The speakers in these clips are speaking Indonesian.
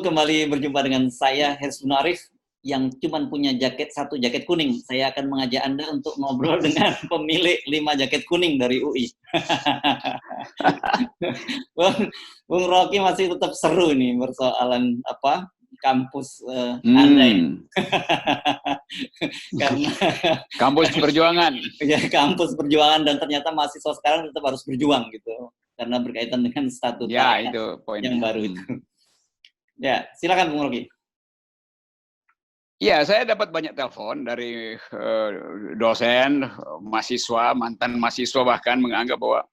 kembali berjumpa dengan saya Hersuna Arif yang cuman punya satu jaket kuning. Saya akan mengajak Anda untuk ngobrol dengan pemilik 5 jaket kuning dari UI. Bung Rocky masih tetap seru nih persoalan kampus Anda ya. Karena kampus perjuangan. Ya, kampus perjuangan, dan ternyata mahasiswa sekarang tetap harus berjuang gitu. Karena berkaitan dengan statuta ya, itu poinnya. yang baru itu. Ya, silakan Bung Rocky. Ya, saya dapat banyak telepon dari dosen, mahasiswa, mantan mahasiswa bahkan menganggap bahwa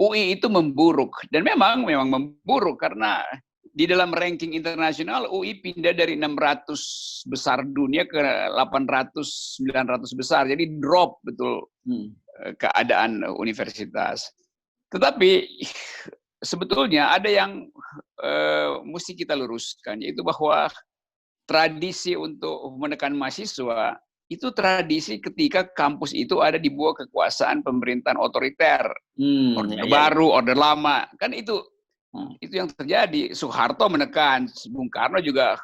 UI itu memburuk. Dan memang memburuk karena di dalam ranking internasional UI pindah dari 600 besar dunia ke 800, 900 besar. Jadi drop betul keadaan universitas. Tetapi sebetulnya ada yang mesti kita luruskan, yaitu bahwa tradisi untuk menekan mahasiswa itu tradisi ketika kampus itu ada di bawah kekuasaan pemerintahan otoriter, orde baru, orde lama, kan itu yang terjadi. Soeharto menekan, Bung Karno juga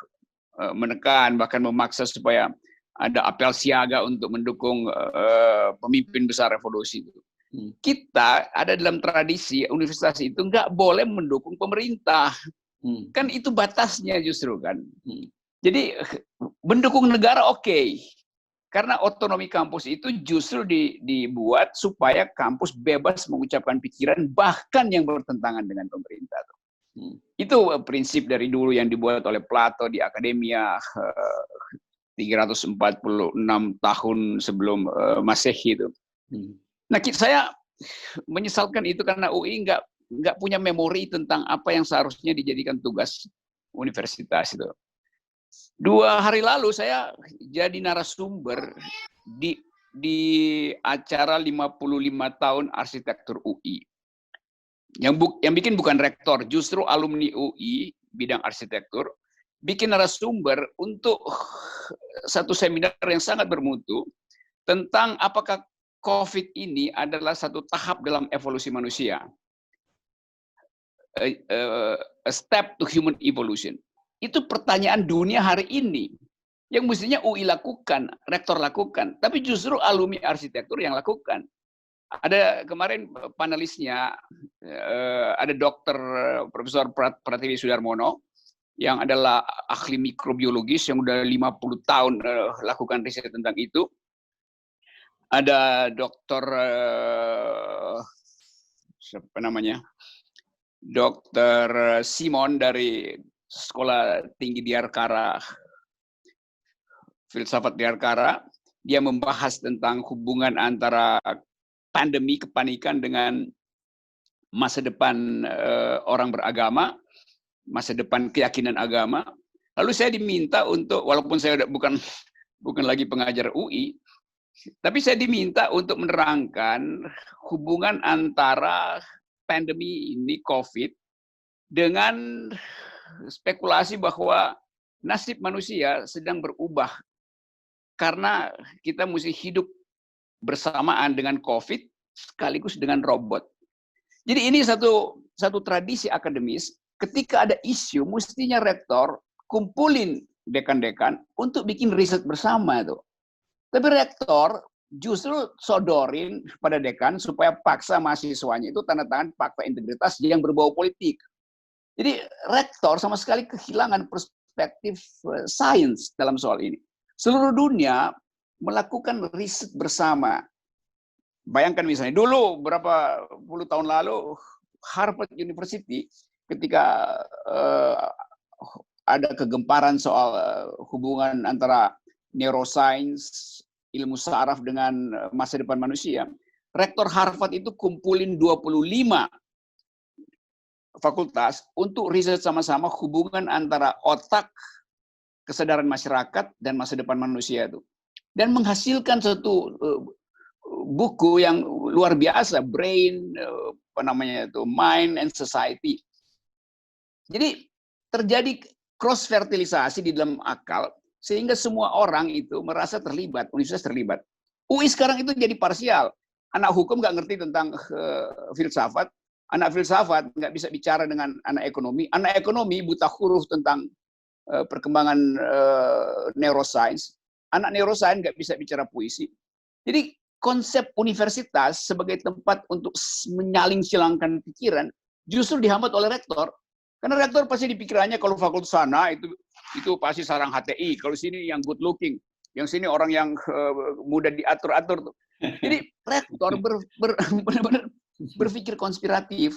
menekan, bahkan memaksa supaya ada apel siaga untuk mendukung pemimpin besar revolusi itu. Kita ada dalam tradisi universitas itu nggak boleh mendukung pemerintah, kan itu batasnya justru kan. Jadi mendukung negara oke. Karena otonomi kampus itu justru dibuat supaya kampus bebas mengucapkan pikiran bahkan yang bertentangan dengan pemerintah. Itu prinsip dari dulu yang dibuat oleh Plato di Akademia 346 tahun sebelum Masehi itu. Nah, saya menyesalkan itu karena UI nggak punya memori tentang apa yang seharusnya dijadikan tugas universitas itu. 2 hari lalu saya jadi narasumber di acara 55 tahun arsitektur UI. Yang bikin bukan rektor, justru alumni UI bidang arsitektur bikin narasumber untuk satu seminar yang sangat bermutu tentang apakah COVID ini adalah satu tahap dalam evolusi manusia. A step to human evolution. Itu pertanyaan dunia hari ini yang mestinya UI lakukan, rektor lakukan, tapi justru alumni arsitektur yang lakukan. Ada kemarin panelisnya, ada Dr. Profesor Pratiwi Sudarmono yang adalah ahli mikrobiologis yang udah 50 tahun lakukan riset tentang itu. Ada Dr. siapa namanya? Dr. Simon dari Sekolah Tinggi Diarkara, Filsafat Diarkara, dia membahas tentang hubungan antara pandemi, kepanikan dengan masa depan orang beragama, masa depan keyakinan agama. Lalu saya diminta untuk, walaupun saya bukan lagi pengajar UI, tapi saya diminta untuk menerangkan hubungan antara pandemi ini, COVID, dengan spekulasi bahwa nasib manusia sedang berubah karena kita mesti hidup bersamaan dengan COVID sekaligus dengan robot. Jadi ini satu tradisi akademis, ketika ada isu mestinya rektor kumpulin dekan-dekan untuk bikin riset bersama tuh. Tapi rektor justru sodorin pada dekan supaya paksa mahasiswanya itu tanda tangan fakta integritas yang berbau politik. Jadi rektor sama sekali kehilangan perspektif sains dalam soal ini. Seluruh dunia melakukan riset bersama. Bayangkan misalnya dulu berapa puluh tahun lalu Harvard University ketika ada kegemparan soal hubungan antara neuroscience, ilmu saraf dengan masa depan manusia, rektor Harvard itu kumpulin 25 fakultas untuk riset sama-sama hubungan antara otak, kesadaran masyarakat, dan masa depan manusia itu. Dan menghasilkan satu buku yang luar biasa, Brain, Mind and Society. Jadi terjadi cross-fertilisasi di dalam akal, sehingga semua orang itu merasa terlibat, universitas terlibat. UI sekarang itu jadi parsial. Anak hukum nggak ngerti tentang filsafat, anak filsafat nggak bisa bicara dengan anak ekonomi buta huruf tentang perkembangan neuroscience. Anak neuroscience nggak bisa bicara puisi. Jadi konsep universitas sebagai tempat untuk menyaling silangkan pikiran justru dihambat oleh rektor. Karena rektor pasti di pikirannya kalau fakultas sana itu pasti sarang HTI, kalau sini yang good looking, yang sini orang yang mudah diatur-atur. Jadi rektor benar-benar berpikir konspiratif.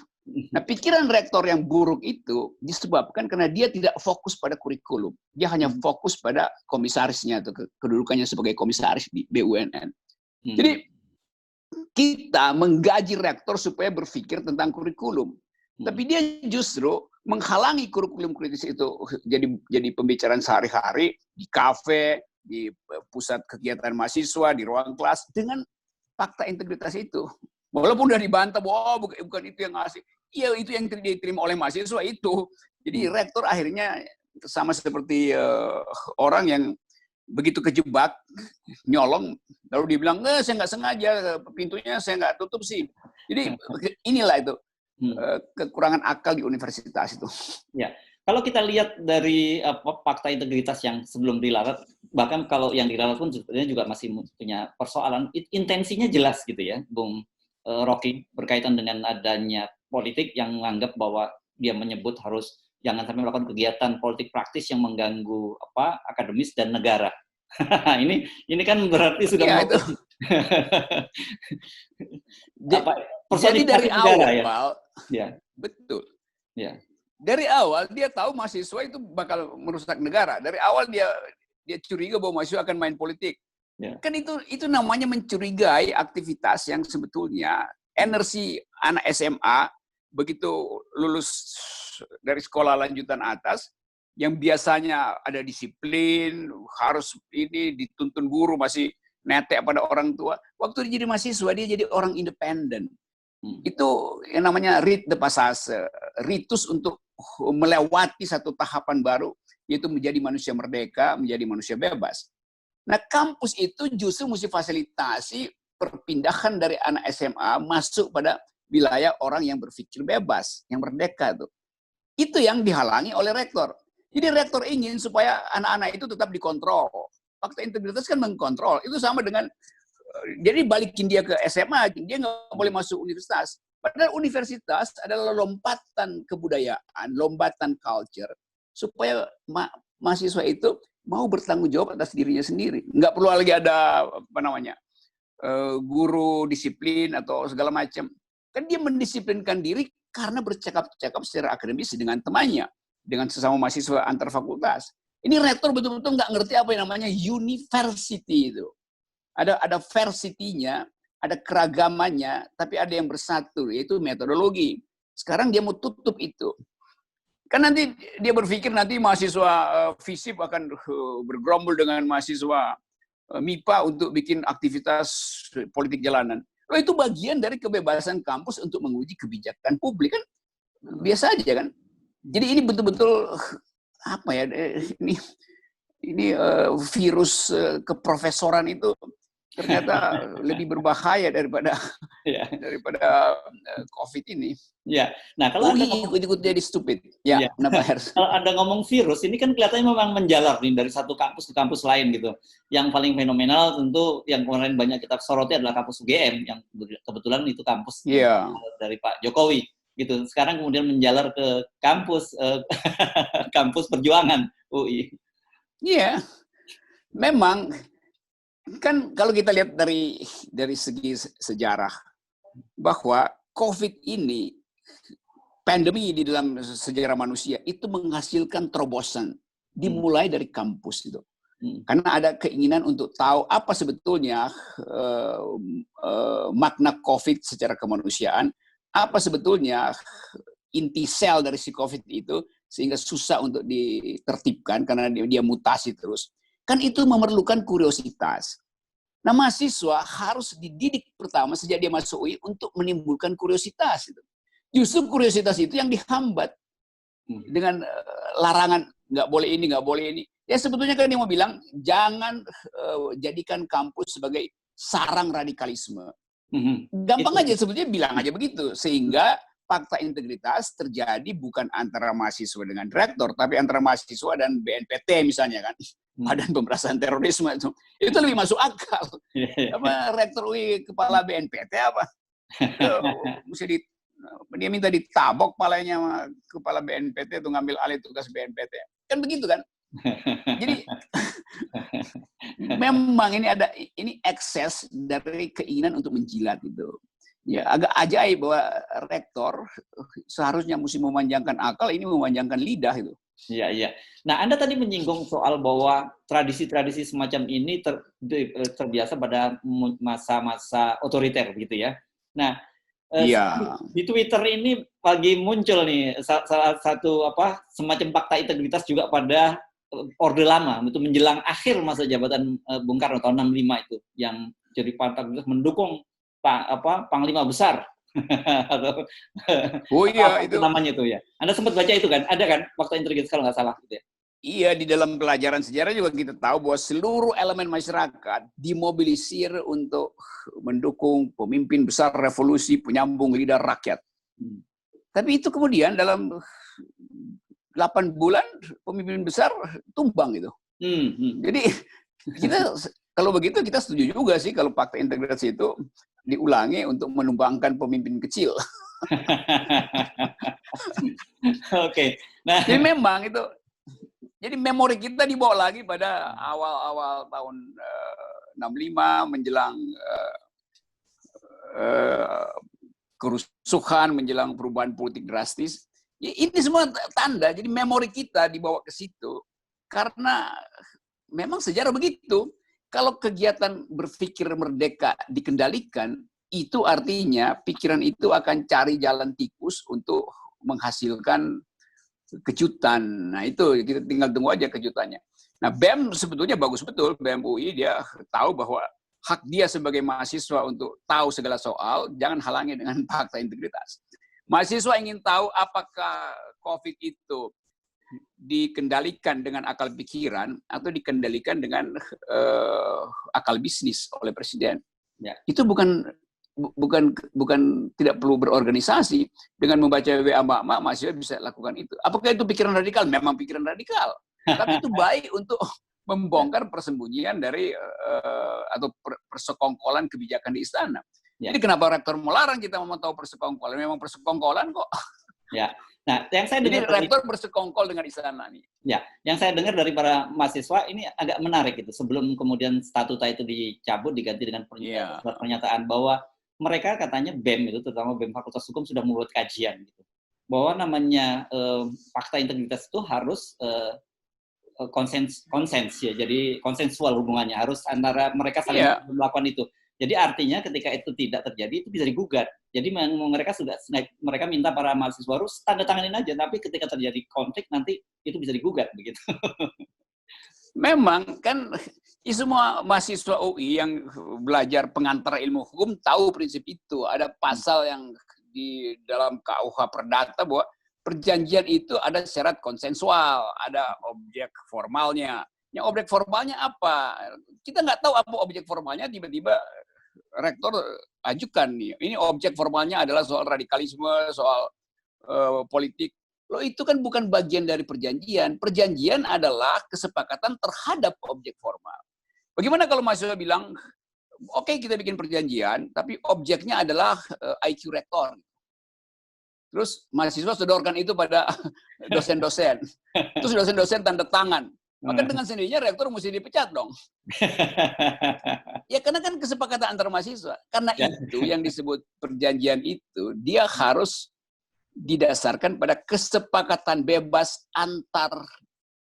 Nah, pikiran rektor yang buruk itu disebabkan karena dia tidak fokus pada kurikulum. Dia hanya fokus pada komisarisnya atau kedudukannya sebagai komisaris di BUMN. Jadi kita menggaji rektor supaya berpikir tentang kurikulum. Tapi dia justru menghalangi kurikulum kritis itu jadi pembicaraan sehari-hari di kafe, di pusat kegiatan mahasiswa, di ruang kelas dengan fakta integritas itu. Walaupun udah dibantah bahwa bukan itu yang ngasih. Iya, itu yang diterima oleh mahasiswa itu. Jadi rektor akhirnya sama seperti orang yang begitu kejebak, nyolong, lalu dibilang, saya nggak sengaja, pintunya saya nggak tutup sih. Jadi inilah itu kekurangan akal di universitas itu. Ya, kalau kita lihat dari fakta integritas yang sebelum dilarat, bahkan kalau yang dilarat pun sebetulnya juga masih punya persoalan. Intensinya jelas gitu ya, Bung Rocky, berkaitan dengan adanya politik yang menganggap bahwa dia menyebut harus jangan sampai melakukan kegiatan politik praktis yang mengganggu akademis dan negara. ini kan berarti sudah itu. Jadi dari awal, ya. Betul. Ya. Dari awal dia tahu mahasiswa itu bakal merusak negara. Dari awal dia curiga bahwa mahasiswa akan main politik. Ya. Kan itu namanya mencurigai aktivitas yang sebetulnya energi anak SMA begitu lulus dari sekolah lanjutan atas yang biasanya ada disiplin, harus ini dituntun guru, masih netek pada orang tua. Waktu dia jadi mahasiswa dia jadi orang independen. Itu yang namanya rite de passage, ritus untuk melewati satu tahapan baru, yaitu menjadi manusia merdeka, menjadi manusia bebas. Nah, kampus itu justru mesti fasilitasi perpindahan dari anak SMA masuk pada wilayah orang yang berpikir bebas, yang merdeka tuh. Itu yang dihalangi oleh rektor. Jadi rektor ingin supaya anak-anak itu tetap dikontrol. Fakta integritas kan mengkontrol. Itu sama dengan, jadi balikin dia ke SMA, dia nggak boleh masuk universitas. Padahal universitas adalah lompatan kebudayaan, lompatan culture, supaya mahasiswa itu mau bertanggung jawab atas dirinya sendiri. Nggak perlu lagi ada guru disiplin atau segala macam. Kan dia mendisiplinkan diri karena bercakap-cakap secara akademis dengan temannya, dengan sesama mahasiswa antar fakultas. Ini rektor betul-betul nggak ngerti apa yang namanya university itu. Ada versity-nya, ada keragamannya, tapi ada yang bersatu, yaitu metodologi. Sekarang dia mau tutup itu. Kan nanti dia berpikir nanti mahasiswa FISIP akan bergerombol dengan mahasiswa MIPA untuk bikin aktivitas politik jalanan. Loh, itu bagian dari kebebasan kampus untuk menguji kebijakan publik kan biasa aja kan. Jadi ini betul-betul apa ya? Ini virus keprofesoran itu ternyata lebih berbahaya daripada COVID ini. Ya. Nah, kalau ikut-ikut jadi stupid. Ya, kenapa harus? Kalau Anda ngomong virus, ini kan kelihatannya memang menjalar nih dari satu kampus ke kampus lain gitu. Yang paling fenomenal tentu yang kemarin banyak kita soroti adalah kampus UGM yang kebetulan itu kampus dari Pak Jokowi gitu. Sekarang kemudian menjalar ke kampus kampus perjuangan UI. Iya. Memang kan kalau kita lihat dari segi sejarah bahwa COVID ini, pandemi di dalam sejarah manusia itu menghasilkan terobosan dimulai dari kampus itu. Karena ada keinginan untuk tahu apa sebetulnya makna COVID secara kemanusiaan, apa sebetulnya inti sel dari si COVID itu sehingga susah untuk ditertibkan karena dia mutasi terus. Kan itu memerlukan kuriositas. Nah, mahasiswa harus dididik pertama sejak dia masuk UI untuk menimbulkan kuriositas. Justru kuriositas itu yang dihambat dengan larangan nggak boleh ini, nggak boleh ini. Ya sebetulnya kan dia mau bilang jangan jadikan kampus sebagai sarang radikalisme. Gampang aja sebetulnya bilang aja begitu sehingga fakta integritas terjadi bukan antara mahasiswa dengan rektor, tapi antara mahasiswa dan BNPT misalnya kan, Badan Pemberantasan Terorisme itu lebih masuk akal. Apa rektor UI kepala BNPT apa? Mesti dia minta ditabok palanya sama kepala BNPT untuk ngambil alih tugas BNPT. Kan begitu kan? Jadi memang ini ekses dari keinginan untuk menjilat itu. Ya, agak ajaib bahwa rektor seharusnya mesti memanjangkan akal, ini memanjangkan lidah itu. Iya, iya. Nah, Anda tadi menyinggung soal bahwa tradisi-tradisi semacam ini terbiasa pada masa-masa otoriter, begitu ya. Nah, di Twitter ini lagi muncul nih salah satu semacam fakta integritas juga pada Orde Lama, itu menjelang akhir masa jabatan Bung Karno tahun 65 itu, yang jadi fakta integritas mendukung Panglima Besar. Oh iya, itu namanya itu ya. Anda sempat baca itu kan? Ada kan fakta integritas kalau nggak salah gitu ya? Iya, di dalam pelajaran sejarah juga kita tahu bahwa seluruh elemen masyarakat dimobilisir untuk mendukung pemimpin besar revolusi penyambung lidah rakyat. Tapi itu kemudian dalam 8 bulan pemimpin besar tumbang gitu. Jadi kita kalau begitu kita setuju juga sih kalau fakta integritas itu diulangi untuk menumbangkan pemimpin kecil. Oke. Nah, jadi memang itu. Jadi memori kita dibawa lagi pada awal-awal tahun 65 menjelang kerusuhan, menjelang perubahan politik drastis. Ya, ini semua tanda. Jadi memori kita dibawa ke situ karena memang sejarah begitu. Kalau kegiatan berpikir merdeka dikendalikan, itu artinya pikiran itu akan cari jalan tikus untuk menghasilkan kejutan. Nah itu kita tinggal tunggu aja kejutannya. Nah BEM sebetulnya bagus betul. BEM UI dia tahu bahwa hak dia sebagai mahasiswa untuk tahu segala soal, jangan halangi dengan fakta integritas. Mahasiswa ingin tahu apakah COVID itu dikendalikan dengan akal pikiran atau dikendalikan dengan akal bisnis oleh presiden. Ya. Itu bukan tidak perlu berorganisasi. Dengan membaca WA Mak-Mak, mahasiswa bisa lakukan itu. Apakah itu pikiran radikal? Memang pikiran radikal. Tapi itu baik untuk membongkar persembunyian dari atau persekongkolan kebijakan di istana. Ya. Jadi kenapa rektor melarang kita mau tahu persekongkolan? Memang persekongkolan kok. Ya. Nah, yang saya dengar jadi rektor bersekongkol dengan istana nih. Ya, yang saya dengar dari para mahasiswa ini agak menarik gitu. Sebelum kemudian statuta itu dicabut diganti dengan pernyataan bahwa mereka katanya BEM itu, terutama BEM Fakultas Hukum sudah membuat kajian gitu. Bahwa namanya fakta integritas itu harus konsens ya. Jadi konsensual hubungannya, harus antara mereka saling melakukan itu. Jadi artinya ketika itu tidak terjadi itu bisa digugat. Jadi mereka minta para mahasiswa harus tanda tanganin aja, tapi ketika terjadi konflik nanti itu bisa digugat begitu. Memang kan semua mahasiswa UI yang belajar pengantar ilmu hukum tahu prinsip itu. Ada pasal yang di dalam KUH Perdata bahwa perjanjian itu ada syarat konsensual, ada objek formalnya. Yang objek formalnya apa? Kita nggak tahu apa objek formalnya, tiba-tiba rektor ajukan nih. Ini objek formalnya adalah soal radikalisme, soal politik. Loh itu kan bukan bagian dari perjanjian. Perjanjian adalah kesepakatan terhadap objek formal. Bagaimana kalau mahasiswa bilang, oke, kita bikin perjanjian, tapi objeknya adalah IQ rektor. Terus mahasiswa sodorkan itu pada dosen-dosen. Terus dosen-dosen tanda tangan. Maka dengan sendirinya rektor mesti dipecat dong. Ya karena kan kesepakatan antar mahasiswa. Karena itu yang disebut perjanjian itu, dia harus didasarkan pada kesepakatan bebas antar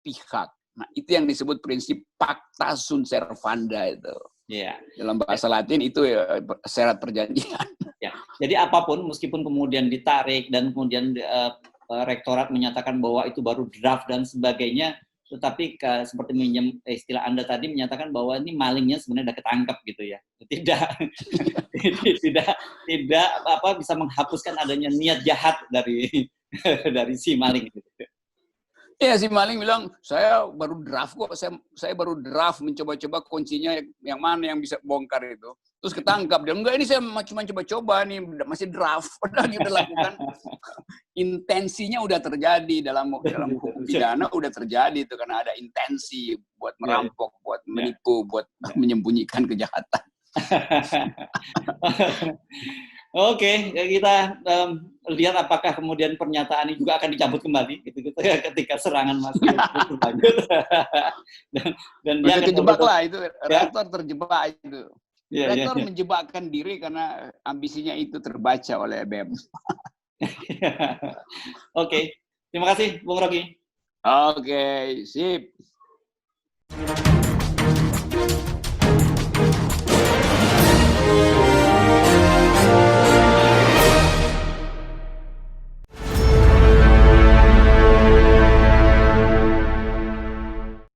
pihak. Nah itu yang disebut prinsip pacta sunt servanda itu. Ya. Dalam bahasa Latin itu syarat perjanjian. Ya. Jadi apapun meskipun kemudian ditarik dan kemudian rektorat menyatakan bahwa itu baru draft dan sebagainya, tetapi seperti istilah Anda tadi menyatakan bahwa ini malingnya sebenarnya sudah ketangkep gitu ya. Tidak bisa menghapuskan adanya niat jahat dari si maling gitu. Iya, si maling bilang, saya baru draft kok, saya baru draft mencoba-coba kuncinya yang mana yang bisa bongkar itu. Terus ketangkap, dia enggak, ini saya cuma coba-coba nih, masih draft. Padahal dia udah lakukan, intensinya udah terjadi dalam hukum pidana, udah terjadi itu karena ada intensi buat merampok, buat menipu, buat menyembunyikan kejahatan. Oke, kita lihat apakah kemudian pernyataan ini juga akan dicabut kembali gitu ketika serangan masih berlanjut. dan dia akan terjebak lah itu, rektor terjebak itu. Rektor ya. menjebakkan diri karena ambisinya itu terbaca oleh BEM. Oke, terima kasih Bung Rocky. Oke, sip.